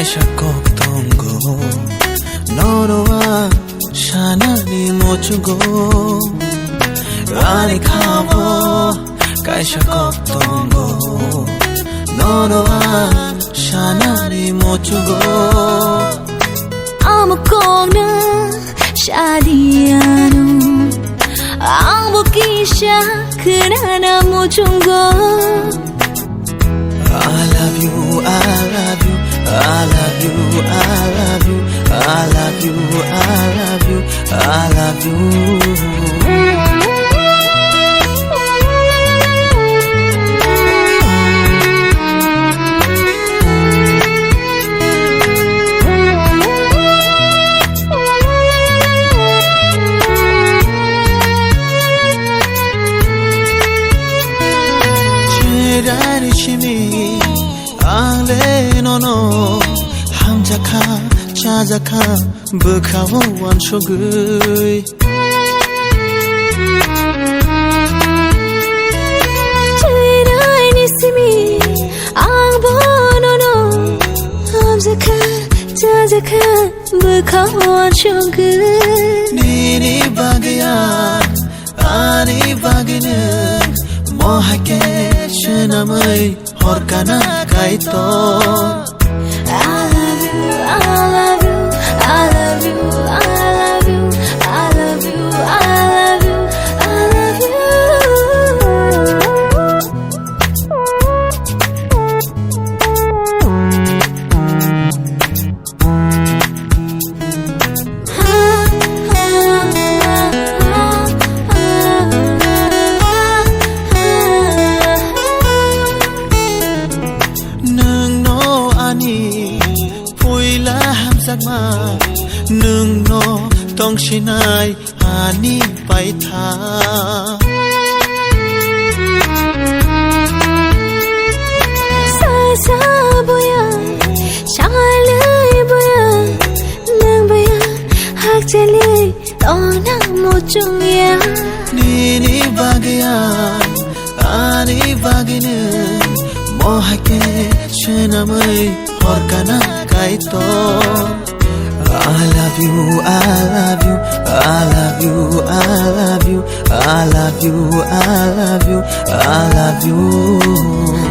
Kaisa Tongu Nonoa Shanani Mochugo Ani Khao Kaisa Tongu Nonoa Shanani Mochugo Amukona Shadianu Ambukisha Kunana Mochungo I love you, I love you, I love you, I love you, I love you, I love you, I love you. Ale no no hamjaka chajaka bukhawo wanshogui Chirai nisimi angbo no no hamjaka chajaka bukhawo wanshogui Nini bagya ani bagine mohake shenamai Horkana kaito I love you, I love you, I love you, I love you, I love you, I love you, I love you. Nung no tong shinai ani pai tha Sa sa boya shalai boya nang boya hak chale tona mochung ya Nini bagya ani bagine mohake shenamai horkana kaito I love you, I love you, I love you, I love you, I love you, I love you, I love you.